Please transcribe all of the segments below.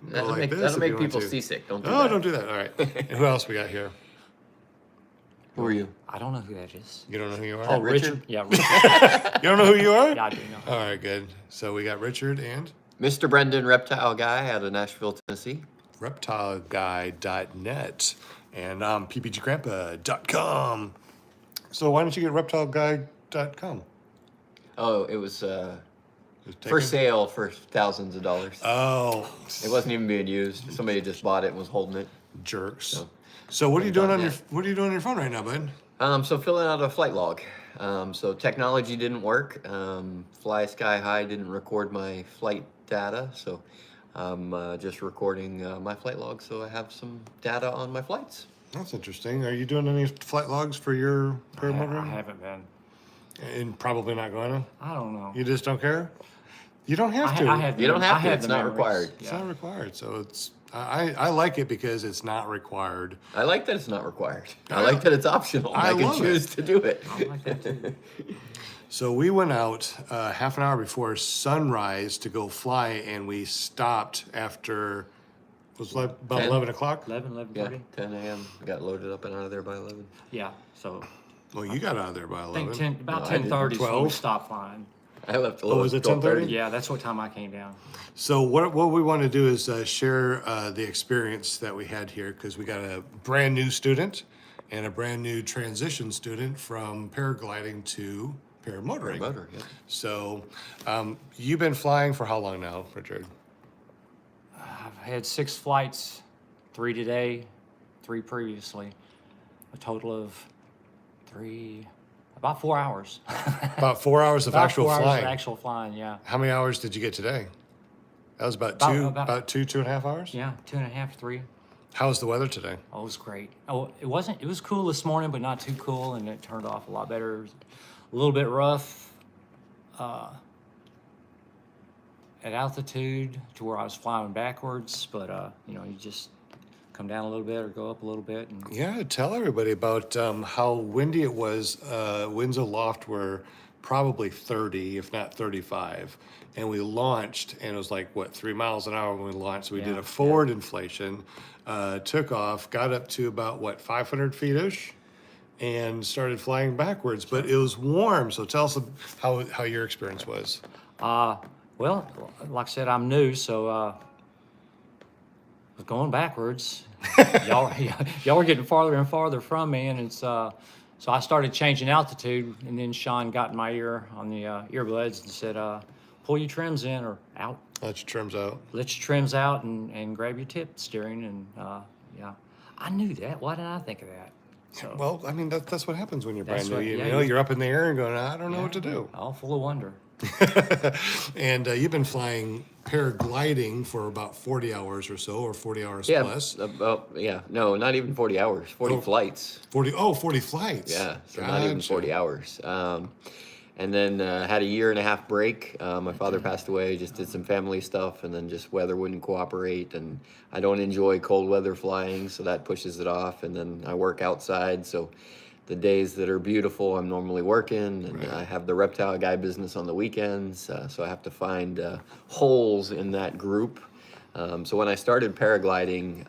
That'll like make, this that'll if make you want people to. seasick. Don't do Oh, that. don't do that. All right. And who else we got here? Who are you? I don't know who that is. You don't know who you are? Oh, Richard? Yeah, Richard. You don't know who you are? Yeah, I do know. All right, good. So we got Richard and Mr. Brendan, reptile guy out of Nashville, Tennessee. reptileguy.net and ppggrandpa.com. So why don't you get reptileguy.com? Oh, it was Just for take it. sale for thousands of dollars. Oh, It wasn't even being used. Somebody just bought it and was holding it. jerks. So what are you doing on your phone right now, bud? So filling out a flight log. So technology didn't work. Fly Sky High didn't record my flight data, so I'm just recording my flight log, so I have some data on my flights. That's interesting. Are you doing any flight logs for your paramotor? I haven't been. And probably not going to? I don't know. You just don't care? You don't have to. I have. You don't have to. I It's the not memories. required. It's Yeah. not required. So it's I like it because it's not required. I like that it's not required. I like that it's optional. I I can love choose to do it. I like that too. So we went out half an hour before sunrise to go fly, and we stopped after it was like about 10? 11 o'clock. 11, Yeah, 11:30. 10 a.m. Got loaded up and out of there by 11. Yeah. So Well, you got out of there by I 11. think about No, I didn't. 10:30 is when we 12? stopped flying. I left a Oh, little. was it 10:30? Yeah, that's what time I came down. So what we want to do is share the experience that we had here, because we got a brand new student and a brand new transition student from paragliding to paramotoring. Motor, yeah. So you've been flying for how long now, Richard? I've had 6 flights, 3 today, 3 previously. A total of about 4 hours. About 4 hours of About actual 4 hours flying. of actual flying, yeah. How many hours did you get today? That was about two and a half hours? Yeah, 2.5, 3. How was the weather today? Oh, it was great. Oh, it was cool this morning, but not too cool, and it turned off a lot better. It was a little bit rough at altitude to where I was flying backwards, but you just come down a little bit or go up a little bit. And Yeah, tell everybody about how windy it was. Winds aloft were probably 30, if not 35. And we launched, and it was like, 3 miles an hour when we launched. So we did Yeah, a forward inflation, took off, got up to about, 500 feet-ish, and started flying backwards. But it was warm, so tell us how your experience was. well, like I said, I'm new, so I was going backwards. y'all were getting farther and farther from me, and it's so I started changing altitude, and then Sean got in my ear on the earbuds and said, "Pull your trims in or out. Let your trims out. Let your trims out and grab your tip steering." And yeah, I knew that. Why didn't I think of that? So, Well, I mean, that's what happens when you're brand That's new. right, You yeah, know, you- you're up in the air and going, I don't know what to do. all full of wonder. And you've been flying paragliding for about 40 hours or so, or 40 hours Yeah, plus. no, not even 40 hours, 40 Oh. flights. 40 flights. Yeah, so not even Gotcha. 40 hours. And then had a 1.5 year break. My father passed away, just did some family stuff, and then just weather wouldn't cooperate. And I don't enjoy cold weather flying, so that pushes it off. And then I work outside, so the days that are beautiful, I'm normally working, and I have the reptile guy business on the weekends, so I have to find holes in that group. So when I started paragliding,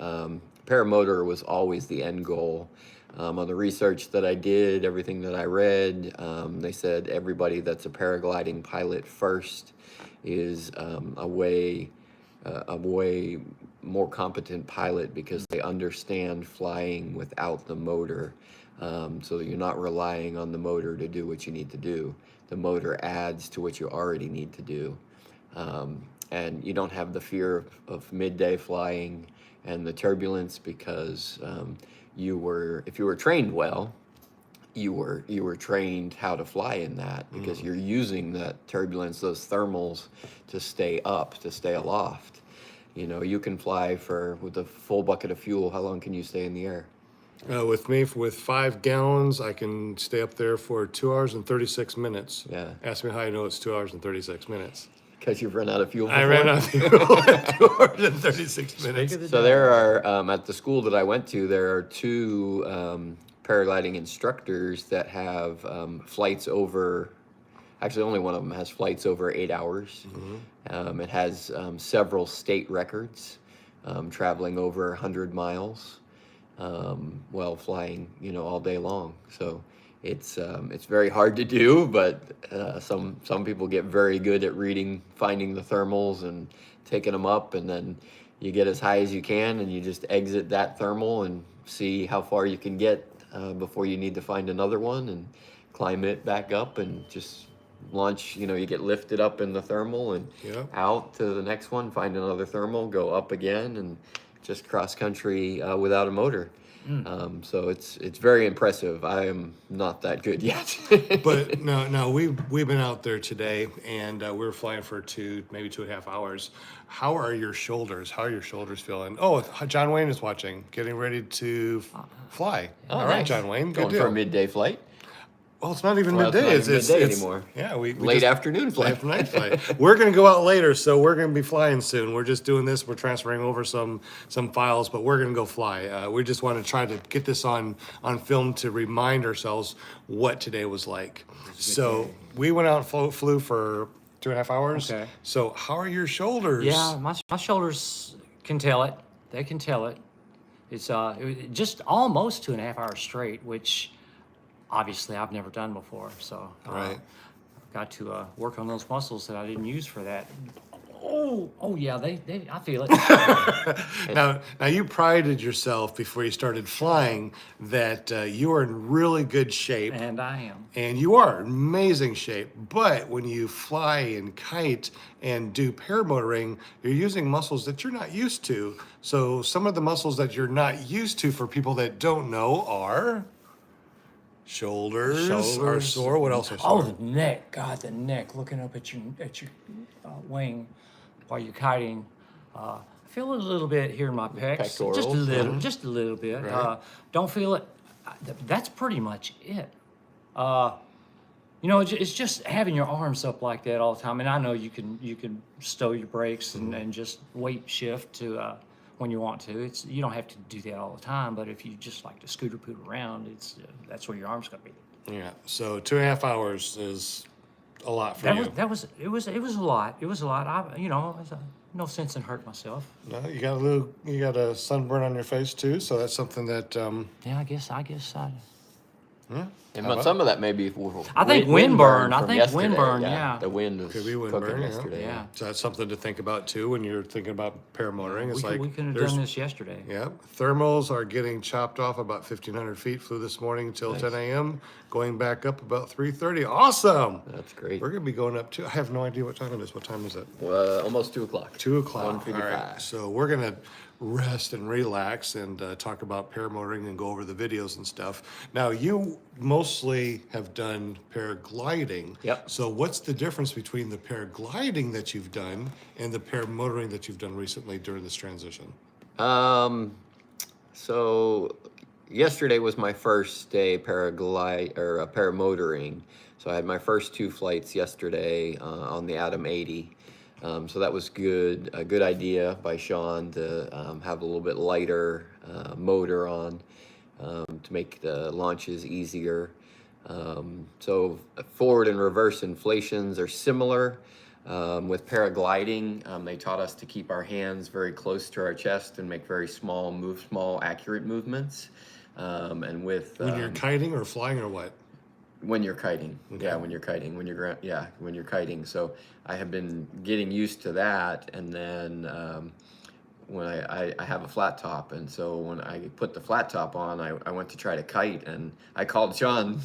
paramotor was always the end goal. On the research that I did, everything that I read, they said everybody that's a paragliding pilot first is a way more competent pilot, because they understand flying without the motor. So that you're not relying on the motor to do what you need to do. The motor adds to what you already need to do. And you don't have the fear of midday flying and the turbulence, because if you were trained well, you were trained how to fly in that, because you're using that turbulence, those thermals, to stay up, to stay aloft. You can fly with a full bucket of fuel. How long can you stay in the air? With me, with 5 gallons, I can stay up there for 2 hours and 36 minutes. Yeah. Ask me how I know it's 2 hours and 36 minutes. Because you've run out of fuel before? I ran out of fuel in 2 hours and 36 minutes. So there are, at the school that I went to, there are 2 paragliding instructors that have flights over, actually only one of them has flights over 8 hours. It has several state records. traveling over 100 miles while flying, all day long. So it's very hard to do, but some people get very good at finding the thermals and taking them up, and then you get as high as you can, and you just exit that thermal and see how far you can get before you need to find another one, and climb it back up and just launch. You get lifted up in the thermal and Yep. out to the next one, find another thermal, go up again, and just cross country without a motor. So it's very impressive. I am not that good yet. But no, we've been out there today, and we were flying for maybe 2.5 hours. How are your shoulders? How are your shoulders feeling? Oh, John Wayne is watching, getting ready to fly. All right, nice. John Wayne, good Going for a deal. midday flight. Well, it's not even Well, it's midday. not even midday anymore. Yeah, we Late just, afternoon flight. night flight. We're gonna go out later, so we're gonna be flying soon. We're just doing this. We're transferring over some files, but we're gonna go fly. We just want to try to get this on film to remind ourselves what today was like. So we went out and flew for 2.5 hours. Okay. So how are your shoulders? Yeah, my shoulders can tell it. They can tell it. It's just almost 2.5 hours straight, which obviously I've never done before. So Right. I've got to work on those muscles that I didn't use for that. Oh yeah, I feel it. Now you prided yourself before you started flying that you are in really good shape. And I am. And you are in amazing shape, but when you fly and kite and do paramotoring, you're using muscles that you're not used to. So some of the muscles that you're not used to, for people that don't know, are shoulders are Shoulders. sore. What else are Oh, sore? the neck. God, the neck. Looking up at your wing while you're kiting. I feel it a little bit here in my pecs. Pectorals. Just a little bit. Right. Don't feel it. That's pretty much it. It's just having your arms up like that all the time. And I know you can stow your brakes and just weight shift to when you want to. You don't have to do that all the time. But if you just like to scooter poot around, that's where your arms gonna be. Yeah. So 2.5 hours is a lot for you. It was a lot. It was a lot. No sense in hurting myself. No, you got a sunburn on your face too, so that's something that Yeah, I guess I. yeah. And How about- some of that may be I think windburn. I from think yesterday. windburn, yeah. The wind was Could be cooking windburn, yeah. yesterday. Yeah. So that's something to think about too when you're thinking about paramotoring. It's We could have there's- done this yesterday. Yeah, thermals are getting chopped off about 1,500 feet. Flew this morning until 10 a.m. Going back up about 3:30. Awesome. That's great. We're gonna be going up to. I have no idea what time it is. What time is it? Almost 2 o'clock. 2 o'clock. All 1:55. right. So we're gonna rest and relax and talk about paramotoring and go over the videos and stuff. Now you mostly have done paragliding. Yep. So what's the difference between the paragliding that you've done and the paramotoring that you've done recently during this transition? So yesterday was my first day paramotoring. So I had my first 2 flights yesterday on the Atom 80. So that was good. A good idea by Sean to have a little bit lighter motor on to make the launches easier. So forward and reverse inflations are similar. With paragliding, they taught us to keep our hands very close to our chest and make very small, accurate movements. And with When you're kiting or flying or what? when you're kiting, when you're kiting, when you're kiting. So I have been getting used to that, and then when I have a flat top, and so when I put the flat top on, I went to try to kite, and I called Sean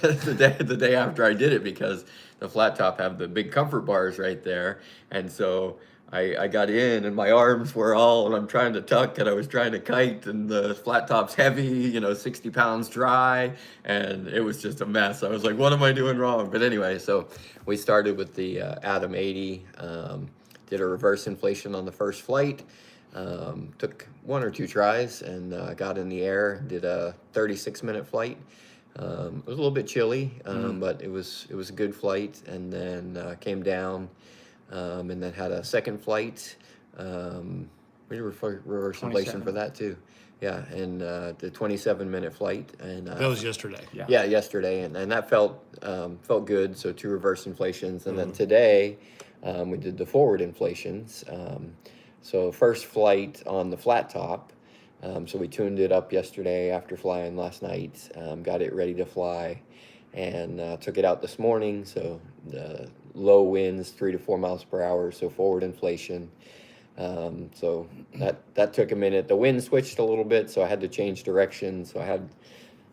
the day after I did it, because the flat top have the big comfort bars right there, and so I got in and my arms were all, and I'm trying to tuck and I was trying to kite, and the flat top's heavy, 60 pounds dry, and it was just a mess. I was like, what am I doing wrong? But anyway, so we started with the Atom 80, did a reverse inflation on the first flight, took 1 or 2 tries, and got in the air, did a 36-minute flight. It was a little bit chilly, but it was a good flight, and then came down, and then had a second flight. We did reverse inflation for that too. Yeah, and the 27-minute flight, and That was yesterday. yeah, yesterday, and that felt good. So 2 reverse inflations, and then today we did the forward inflations. So first flight on the flat top. So we tuned it up yesterday after flying last night, got it ready to fly, and took it out this morning. So the low winds, 3 to 4 miles per hour, so forward inflation. So that took a minute. The wind switched a little bit, so I had to change direction. So I had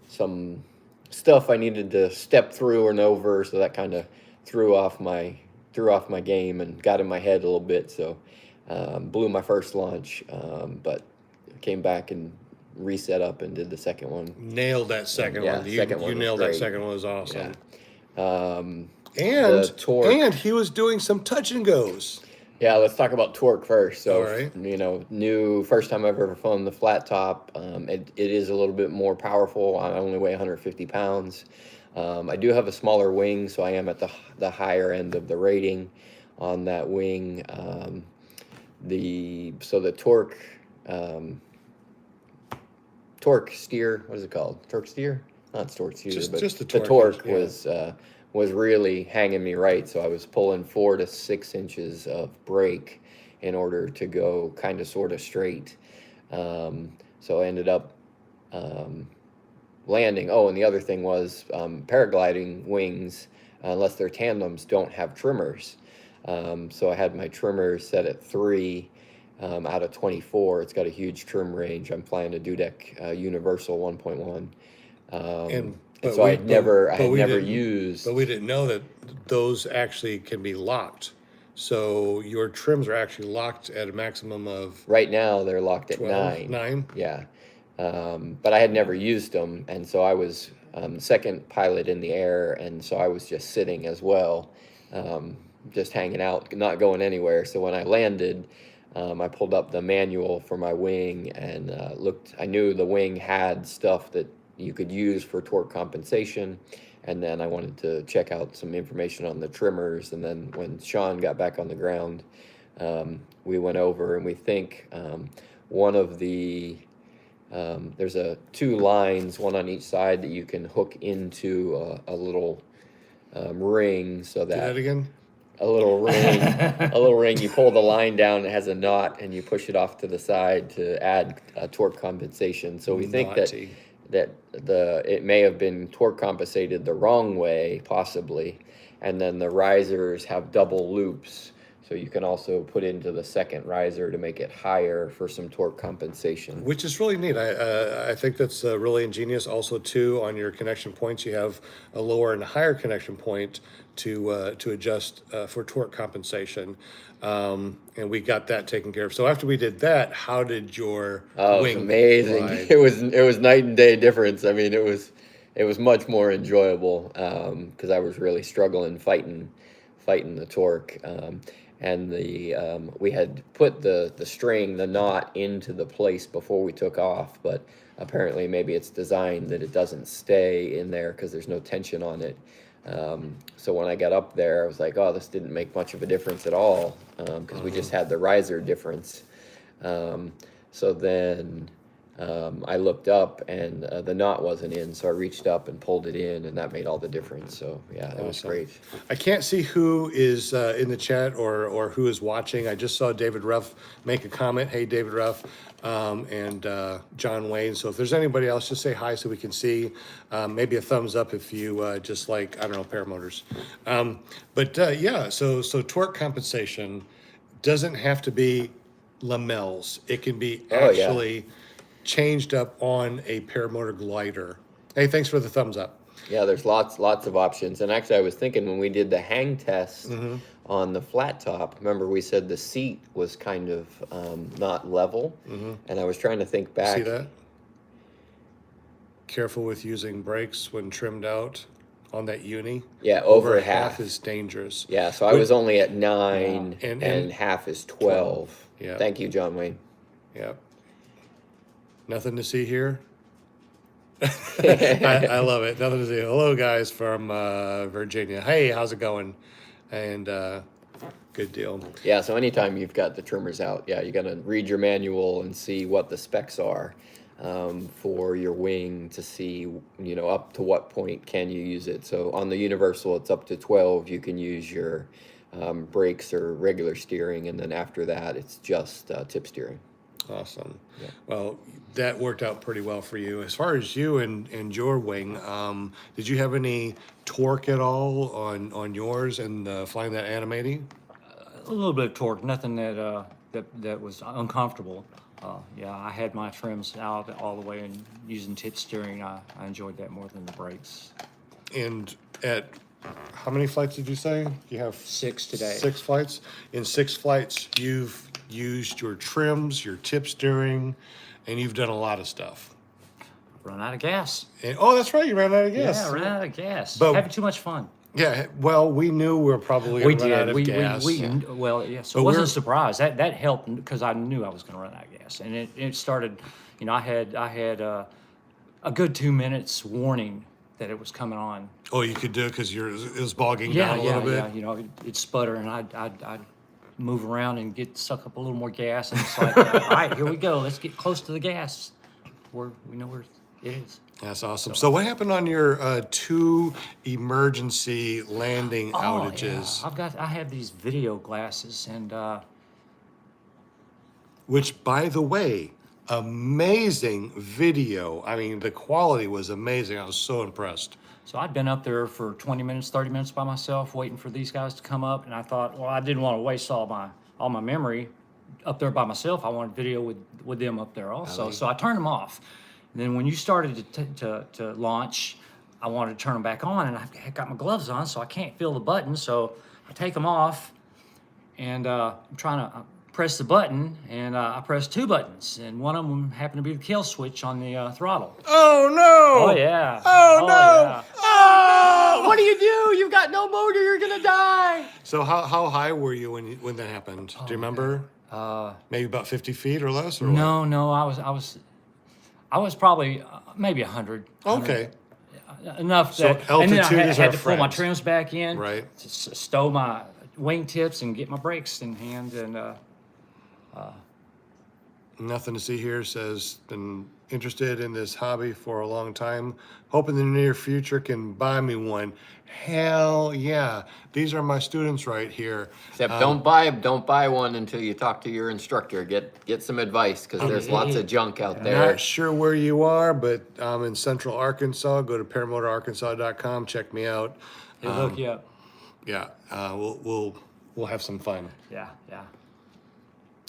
some stuff I needed to step through and over, so that kind of threw off my game and got in my head a little bit. So blew my first launch, but came back and reset up and did the second one. Nailed that second Yeah, one. You, second one you was nailed that great. second one. Was awesome. Yeah. And The torque. and he was doing some touch and goes. Yeah, let's talk about torque first. So, All right. new first time I've ever flown the flat top. It is a little bit more powerful. I only weigh 150 pounds. I do have a smaller wing, so I am at the higher end of the rating on that wing. The torque. Torque steer, what is it called? Torque steer? Not torque steer, Just- but just the the torque, torque was really hanging me right. So I was pulling 4 to 6 inches of brake in order to go kind of sort of straight. So I ended up landing. Oh, and the other thing was paragliding wings, unless they're tandems, don't have trimmers. So I had my trimmer set at 3. Out of 24, it's got a huge trim range. I'm flying a Dudek Universal 1.1, and so I had never used. But we didn't know that those actually can be locked. So your trims are actually locked at a maximum of Right now, they're locked at 12, 9. 9. Yeah, but I had never used them, and so I was second pilot in the air, and so I was just sitting as well, just hanging out, not going anywhere. So when I landed. I pulled up the manual for my wing and looked. I knew the wing had stuff that you could use for torque compensation, and then I wanted to check out some information on the trimmers. And then when Sean got back on the ground, we went over and we think one of the there's 2 lines, one on each side, that you can hook into a little ring so Do that again. a little ring. You pull the line down, it has a knot, and you push it off to the side to add torque compensation. So we think Naughty. that it may have been torque compensated the wrong way, possibly, and then the risers have double loops. So you can also put into the second riser to make it higher for some torque compensation. Which is really neat. I think that's really ingenious. Also, too, on your connection points, you have a lower and a higher connection point to adjust for torque compensation, and we got that taken care of. So after we did that, how did your It wing was amazing. glide? It was night and day difference. I mean, it was much more enjoyable because I was really struggling fighting the torque. And we had put the string, the knot, into the place before we took off, but apparently maybe it's designed that it doesn't stay in there because there's no tension on it. So when I got up there, I was like, oh, this didn't make much of a difference at all because we just had the riser difference. So then I looked up and the knot wasn't in, so I reached up and pulled it in, and that made all the difference. So yeah, that was Awesome. great. I can't see who is in the chat or who is watching. I just saw David Ruff make a comment. Hey, David Ruff, and John Wayne. So if there's anybody else, just say hi so we can see. Maybe a thumbs up if you just like, I don't know, paramotors. Yeah, so torque compensation doesn't have to be lamels. It can be Oh, yeah. actually changed up on a paramotor glider. Hey, thanks for the thumbs up. Yeah, there's lots of options. And actually, I was thinking when we did the hang test on the flat top, remember we said the seat was kind of not level, and I was trying to think back. See that? Careful with using brakes when trimmed out on that uni. Yeah, over half. is dangerous. Yeah, so I was only at 9, Yeah. and, And half is 12. Yeah. Thank you, John Wayne. Yep. Nothing to see here. I love it. Nothing to see. Hello, guys from Virginia. Hey, how's it going? And good deal. Yeah, so anytime you've got the trimmers out, yeah, you got to read your manual and see what the specs are for your wing to see, up to what point can you use it. So on the Universal, it's up to 12. You can use your brakes or regular steering, and then after that, it's just tip steering. Awesome. Yeah. Well, that worked out pretty well for you. As far as you and your wing, did you have any torque at all on yours and flying that animating? A little bit of torque, nothing that was uncomfortable. Yeah, I had my trims out all the way and using tip steering. I enjoyed that more than the brakes. And at how many flights did you say you have? 6 today. 6 flights. In 6 flights, you've used your trims, your tip steering, and you've done a lot of stuff. Run out of gas. And, oh, that's right, you ran out of gas. Yeah, ran out of gas. But- Having too much fun. Yeah, well, we knew we were probably We going to run did. out of We gas. well, yeah. So But I wasn't we're- surprised. That helped because I knew I was going to run out of gas, and it started. You know, I had a good 2 minutes warning that it was coming on. Oh, you could do it because it was bogging Yeah, down a yeah, little bit. yeah. You know, it'd sputter, and I'd move around and suck up a little more gas, and it's like, all right, here we go. Let's get close to the gas. We know where it is. That's awesome. So what happened on your 2 emergency landing outages? Yeah. I have these video glasses, and Which, by the way, amazing video. I mean, the quality was amazing. I was so impressed. so I'd been up there for 20 minutes, 30 minutes by myself, waiting for these guys to come up, and I thought, well, I didn't want to waste all my memory up there by myself. I wanted video with them up there also. So I turned them off. And then when you started to launch, I wanted to turn them back on, and I got my gloves on, so I can't feel the button. So I take them off, and I'm trying to press the button, and I pressed 2 buttons, and one of them happened to be the kill switch on the throttle. Oh, no! Oh yeah. Oh, no! Yeah. Oh! What do you do? You've got no motor. You're gonna die. So how high were you when that happened? Do you remember? Maybe about 50 feet or less? Or what? No, I was probably maybe 100. Okay. Enough So that, and then I altitude is had our to pull my friend. trims back in, Right. to stow my wing tips and get my brakes in hand, and Nothing to see here. Says, been interested in this hobby for a long time. Hoping in the near future can buy me one. Hell yeah. These are my students right here. Except don't buy one until you talk to your instructor. Get some advice because there's lots of junk out there. Not sure where you are, but I'm in Central Arkansas. Go to paramotorarkansas.com. Check me out. they hook you up. Yeah, we'll have some fun. Yeah.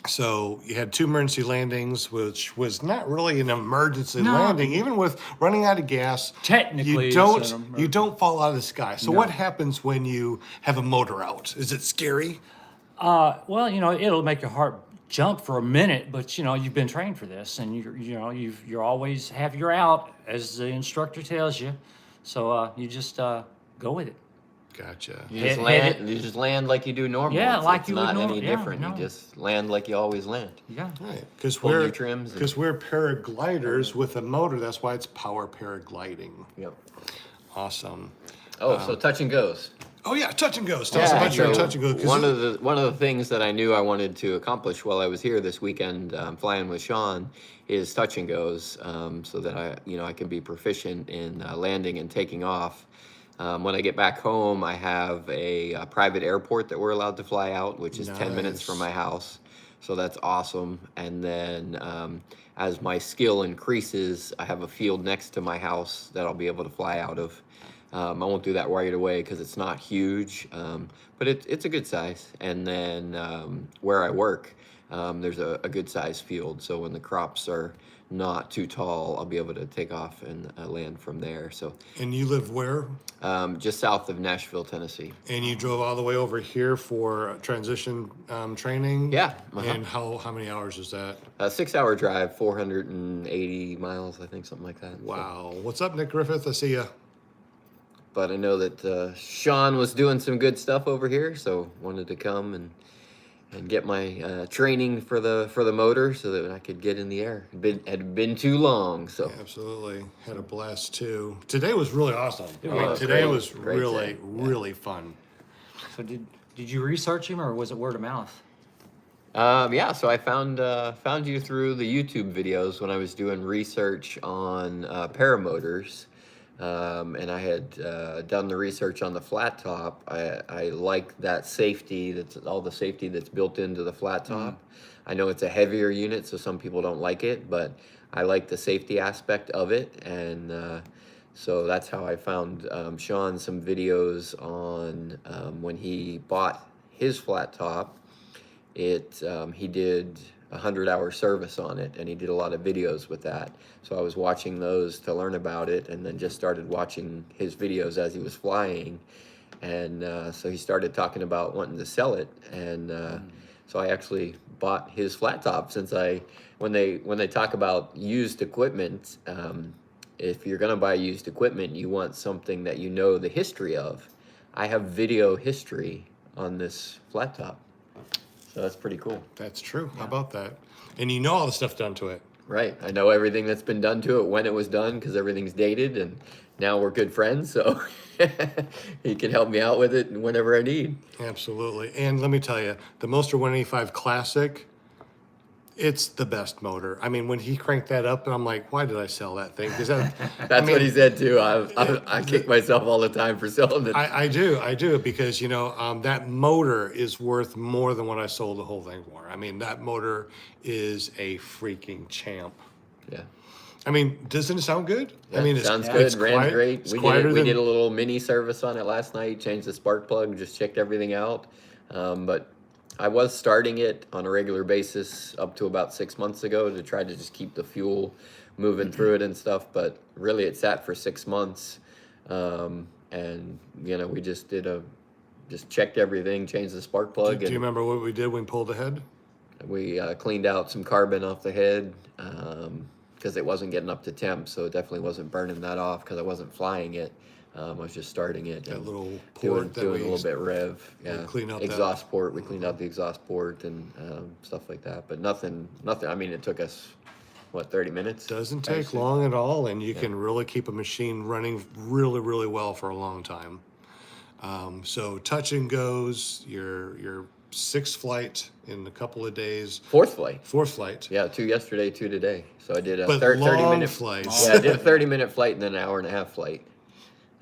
So you had 2 emergency landings, which was not really an emergency No. landing. Even with running out of gas, Technically, you it's don't an you don't fall out of the sky. So No. what happens when you have a motor out? Is it scary? Well, you know, it'll make your heart jump for a minute, but you know, you've been trained for this, and you're always have your out as the instructor tells you. So you just go with it. Gotcha. You just Head- land. You just land like you do normal. Yeah, It's- like it's you would not normal- any yeah, different. no. You just land like you always land. Yeah. Right, because Pull your we're trims and- because we're paragliders with a motor. That's why it's power paragliding. Yep. Awesome. Oh, so touch and goes. Oh yeah, touch and goes. Tell us about your touch and go. 'Cause One of the things that I knew I wanted to accomplish while I was here this weekend flying with Sean is touch and goes, so that I can be proficient in landing and taking off. When I get back home, I have a private airport that we're allowed to fly out, which is 10 minutes from my house. So that's awesome. And then as my skill increases, I have a field next to my house that I'll be able to fly out of. I won't do that right away because it's not huge, but it's a good size. And then where I work, there's a good size field. So when the crops are not too tall, I'll be able to take off and land from there. So And you live where? just south of Nashville, Tennessee. And you drove all the way over here for transition training? Yeah, uh-huh. And how many hours is that? A 6-hour drive, 480 miles, I think, something like that. So- Wow. What's up, Nick Griffith? I see ya. but I know that Sean was doing some good stuff over here, so wanted to come and get my training for the motor so that I could get in the air. Had been too long, so. Absolutely. Had a blast too. Today was really awesome. was Today great. was Great really, day. really fun. So did you research him, or was it word of mouth? Yeah, so I found you through the YouTube videos when I was doing research on paramotors. and I had done the research on the flat top. I like that safety, that's all the safety that's built into the flat top. I know it's a heavier unit, so some people don't like it, but I like the safety aspect of it, and so that's how I found Sean some videos on when he bought his flat top. He did a 100-hour service on it, and he did a lot of videos with that. So I was watching those to learn about it, and then just started watching his videos as he was flying, and so he started talking about wanting to sell it, and so I actually bought his flat top. When they talk about used equipment, if you're gonna buy used equipment, you want something that you know the history of. I have video history on this flat top. So that's pretty cool. That's true. How about that? And you know all the stuff done to it. Right. I know everything that's been done to it, when it was done, because everything's dated, and now we're good friends, so he can help me out with it whenever I need. Absolutely. And let me tell you, the Moster 185 Classic, it's the best motor. I mean, when he cranked that up, and I'm like, why did I sell that thing? Because That's what he said too. I kick myself all the time for selling it. I do, because that motor is worth more than what I sold the whole thing for. I mean, that motor is a freaking champ. Yeah. I mean, doesn't it sound good? Yeah, I mean, sounds good. Ran quiet, great. it's We quieter than- did a little mini service on it last night. Changed the spark plug, just checked everything out. But I was starting it on a regular basis up to about 6 months ago to try to just keep the fuel moving through it and stuff. But really, it sat for 6 months, and we just checked everything, changed the spark plug, Do you and remember what we did when we pulled ahead? we cleaned out some carbon off the head. Because it wasn't getting up to temp, so it definitely wasn't burning that off because I wasn't flying it. I was just starting it. That and little doing port that a we little bit rev. Yeah, clean out that- exhaust port. We cleaned out the exhaust port and stuff like that. But nothing. I mean, it took us, 30 minutes? Doesn't take long at all, and you can really keep a machine running really, really well for a long time. So touch and goes, your sixth flight in a couple of days, Fourth flight. fourth flight. Yeah, 2 yesterday, 2 today. So I did a But 30-minute flights. Yeah, I did a 30-minute flight and then an hour-and-a-half flight.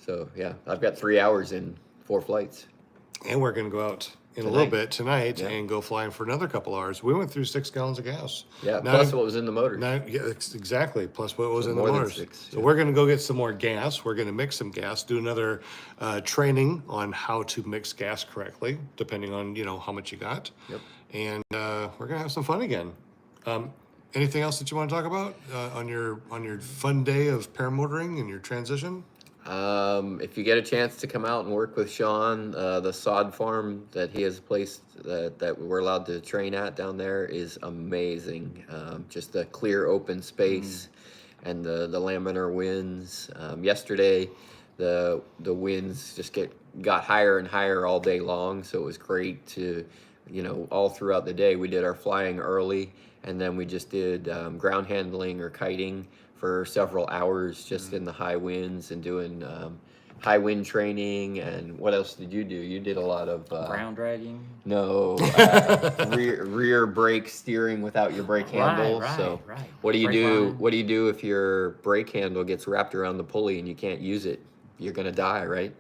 So yeah, I've got 3 hours in 4 flights. And we're going to go out in a little Tonight. bit tonight Yeah. and go flying for another couple hours. We went through 6 gallons of gas. Yeah, Now- plus what was in the motor. Exactly. Plus what was So in the more than motors. 6, So yeah. we're going to go get some more gas. We're going to mix some gas. Do another training on how to mix gas correctly, depending on how much you got. Yep. And we're going to have some fun again. Anything else that you want to talk about on your fun day of paramotoring and your transition? If you get a chance to come out and work with Sean, the sod farm that he has placed that we're allowed to train at down there is amazing. Just a clear open space and the laminar winds. Yesterday, the winds just got higher and higher all day long, so it was great to, all throughout the day. We did our flying early, and then we just did ground handling or kiting for several hours just in the high winds and doing high wind training. And what else did you do? You did a lot of Ground dragging. no rear brake steering without your brake handle. So right. what do you Brake do? line. What do you do if your brake handle gets wrapped around the pulley and you can't use it? You're gonna die, right?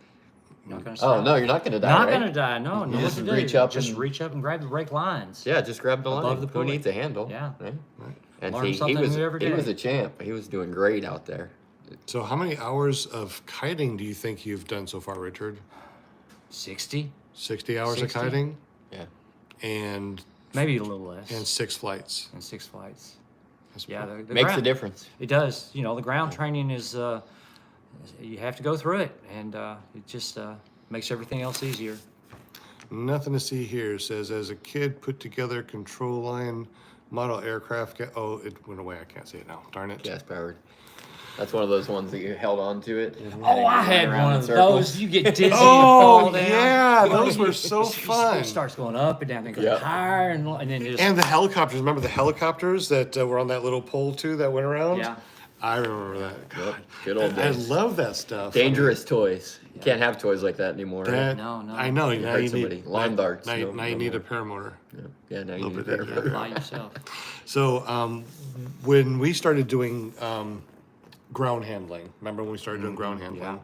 Not gonna Oh stop. no, you're not gonna die. Not right? gonna die. No, no. just What to do? reach up Just and- reach up and grab the brake lines. Yeah, just grab the line. Above the Who pulley. needs a handle? Yeah. Right? And Learn he something was new every he was day. a champ. He was doing great out there. So how many hours of kiting do you think you've done so far, Richard? 60, 60 hours 60? of kiting Yeah. and maybe a little less. 6 flights. And 6 flights. That's Yeah, pretty- the Makes ground, a difference. It does. The ground training is you have to go through it, and it just makes everything else easier. Nothing to see here. It says, as a kid, put together control line model aircraft. Oh, it went away. I can't see it now. Darn it. Gas powered. That's one of those ones that you held on to it. Oh, I had around one in of circles. those. You get dizzy Oh, and fall down. yeah, You know, those were so fun. It starts going up and down, then goes Yeah. higher, and then just And the helicopters. Remember the helicopters that were on that little pole too that went around? yeah. I remember that. God, Yep. Good old I days. love that stuff. Dangerous toys. You can't have toys like that anymore. right? That, No, no. I know. You Now hurt you somebody. need Line darts. Now, No- now you no need a more. paramotor. Yeah, now you need Little a bit pair. Fly yourself. So when we started doing ground handling. Remember when we started doing ground handling?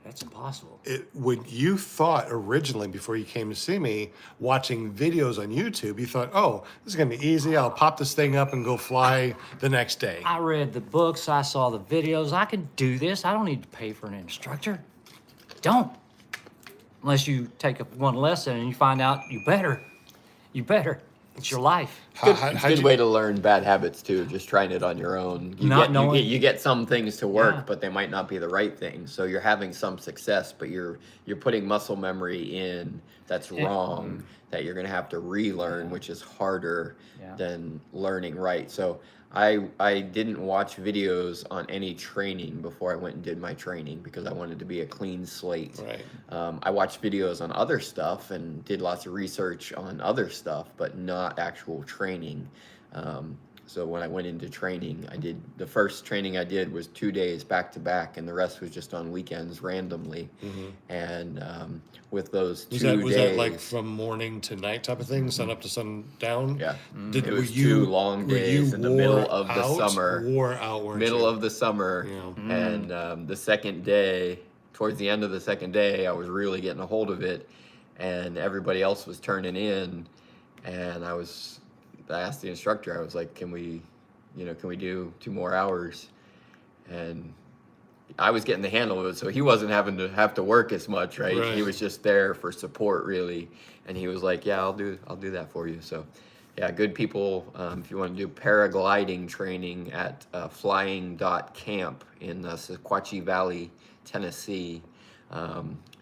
That's impossible. When you thought originally, before you came to see me, watching videos on YouTube, you thought, oh, this is going to be easy. I'll pop this thing up and go fly the next day. I read the books, I saw the videos. I can do this. I don't need to pay for an instructor. Don't. Unless you take one lesson and you find out you better. You better. It's your life. It's a good way to learn bad habits too. Just trying it on your own. You get some things to work, Yeah. but they might not be the right things. So you're having some success, but you're putting muscle memory in that's wrong that you're going to have to relearn, which is harder than learning right. So I didn't watch videos on any training before I went and did my training because I wanted to be a clean slate. Right. I watched videos on other stuff and did lots of research on other stuff, but not actual training. So when I went into training, the first training I did was 2 days back to back, and the rest was just on weekends randomly. And with those 2 days, was that like from morning to night type of thing, sun up to sundown? Yeah, It it was 2 long days in the middle of the summer. Wore out, weren't Middle you? of the summer, Yeah. and the second day, towards the end of the second day, I was really getting a hold of it, and everybody else was turning in, and I asked the instructor, I was like, can we do 2 more hours? And I was getting the handle of it, so he wasn't having to have to work as much, right? Right. He was just there for support, really, and he was like, yeah, I'll do that for you. So yeah, good people. If you want to do paragliding training at flying.camp in Sequatchie Valley, Tennessee,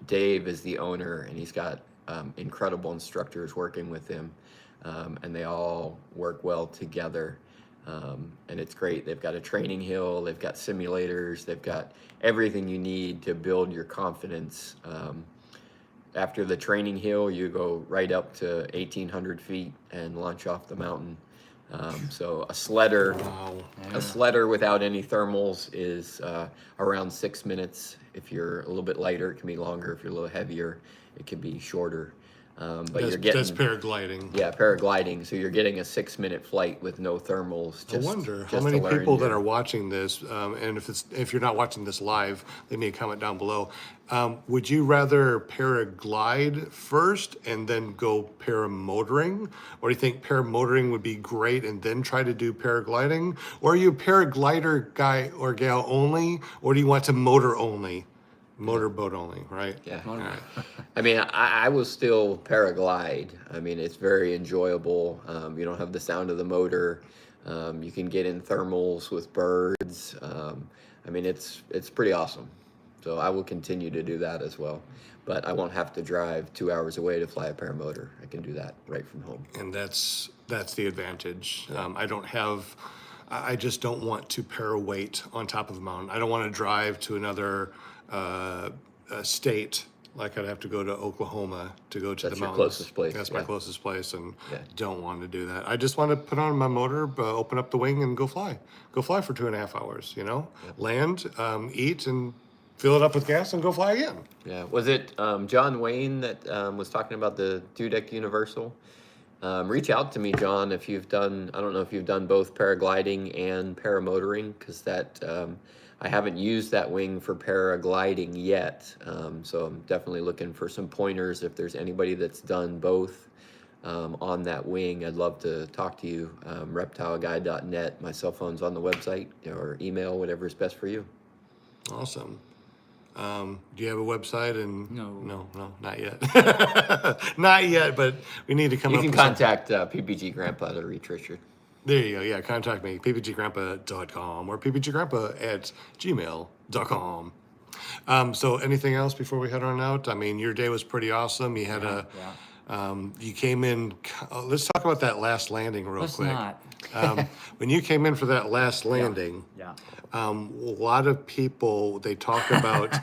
Dave is the owner, and he's got incredible instructors working with him, and they all work well together. And it's great. They've got a training hill, they've got simulators, they've got everything you need to build your confidence. After the training hill, you go right up to 1,800 feet and launch off the mountain. So a sledder, without any thermals is around 6 minutes. If you're a little bit lighter, it can be longer. If you're a little heavier, it can be shorter. But That's paragliding. Yeah, paragliding. So you're getting a 6-minute flight with no thermals. I wonder how many people that are watching this, and if you're not watching this live, leave me a comment down below. Would you rather paraglide first and then go paramotoring? Or do you think paramotoring would be great and then try to do paragliding? Or are you a paraglider guy or gal only? Or do you want to motor only? Motorboat only, right? Yeah. All right. I mean, I will still paraglide. I mean, it's very enjoyable. You don't have the sound of the motor. You can get in thermals with birds. I mean, it's pretty awesome. So I will continue to do that as well. But I won't have to drive 2 hours away to fly a paramotor. I can do that right from home. And that's the advantage. I just don't want to paraweight on top of the mountain. I don't want to drive to another state, like I'd have to go to Oklahoma to go to That's the your mountains. closest place, That's my yeah. closest place, and Yeah. don't want to do that. I just want to put on my motor, open up the wing, and go fly. Go fly for 2.5 hours. Land, eat, and fill it up with gas, and go fly again. Yeah. Was it John Wayne that was talking about the 2-deck universal? Reach out to me, John, if you've done, I don't know if you've done both paragliding and paramotoring, because I haven't used that wing for paragliding yet. So I'm definitely looking for some pointers. If there's anybody that's done both on that wing, I'd love to talk to you. reptileguide.net. My cell phone's on the website, or email, whatever is best for you. Awesome. Do you have a website? No, not yet. Not yet, but we need to come You up can with contact PPG Grandpa to reach Richard. There you go. Yeah, contact me, ppggrandpa.com or ppggrandpa@gmail.com. So anything else before we head on out? I mean, your day was pretty awesome. You had you came in, let's talk about that last landing real Let's quick. not. When you came in for that last landing, Yeah. a lot of people, they talk about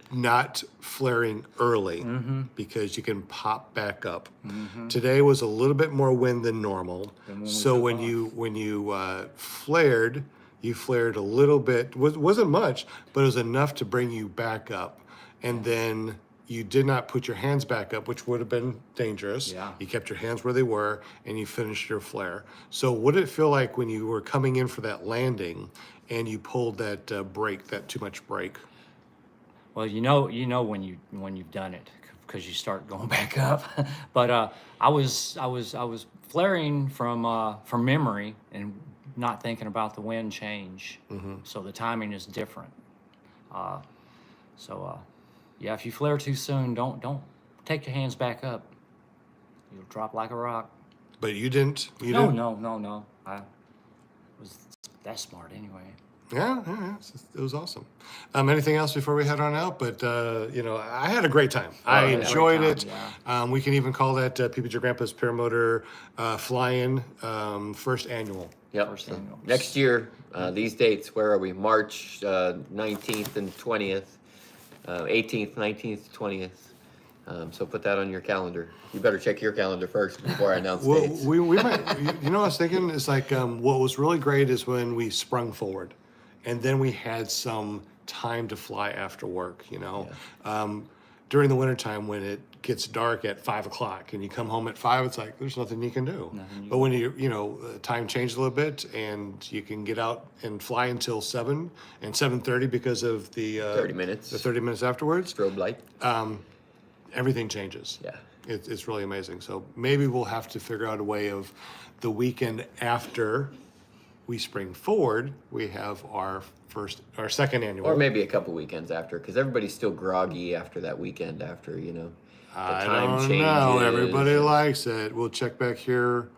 not flaring early because you can pop back up. Today was a little bit more wind than normal. So when you flared, you flared a little bit. Wasn't much, but it was enough to bring you back up. And then you did not put your hands back up, which would have been dangerous. Yeah. You kept your hands where they were, and you finished your flare. So what did it feel like when you were coming in for that landing, and you pulled that brake, that too much brake. Well, you know when you've done it because you start going back up. But I was flaring from memory and not thinking about the wind change. So the timing is different. Yeah, if you flare too soon, don't take your hands back up. You'll drop like a rock. But you didn't. You No, didn't. no. I was that smart anyway. Yeah, it was awesome. Anything else before we head on out? But I had a great time. I yeah. enjoyed Great it. time, We can even call that PPG Your Grandpa's Paramotor Fly-In first annual. Yep. First So annual. next year, these dates, where are we? March 19th and 20th, 18th, 19th, 20th. So put that on your calendar. You better check your calendar first before I announce Well, dates. we might. You know what I was thinking? It's like what was really great is when we sprung forward, and then we had some time to fly after work. During the wintertime when it gets dark at 5 o'clock and you come home at 5, it's like there's nothing you can do. But when time changed a little bit and you can get out and fly until 7 and 7:30 because of the 30 minutes. the 30 minutes afterwards, Strobe light. everything changes. Yeah. It's really amazing. So maybe we'll have to figure out a way of the weekend after we spring forward, we have our second annual. Or maybe a couple weekends after, because everybody's still groggy after that weekend after, the I time don't changes. know. Everybody likes it. We'll check back here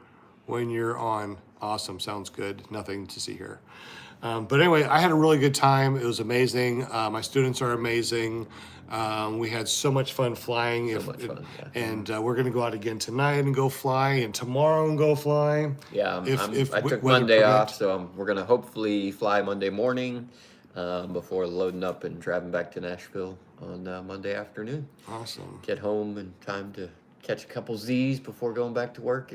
when you're on. Awesome. Sounds good. Nothing to see here. But anyway, I had a really good time. It was amazing. My students are amazing. We had so much fun flying. So much fun, yeah. And we're going to go out again tonight and go fly, and tomorrow and go fly. Yeah, I took weather Monday off, permits. so we're gonna hopefully fly Monday morning before loading up and driving back to Nashville on Monday afternoon. Awesome. Get home in time to catch a couple Z's before going back to work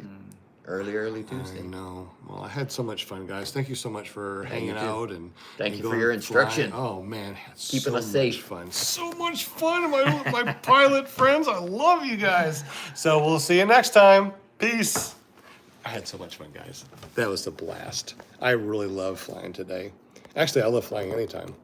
early Tuesday. I know. Well, I had so much fun, guys. Thank you so much for hanging you too. out and Thank and you for going your flying. instruction. Oh man, had Keeping so us safe. much fun. So much fun, my pilot friends. I love you guys. So we'll see you next time. Peace. I had so much fun, guys. That was a blast. I really love flying today. Actually, I love flying anytime.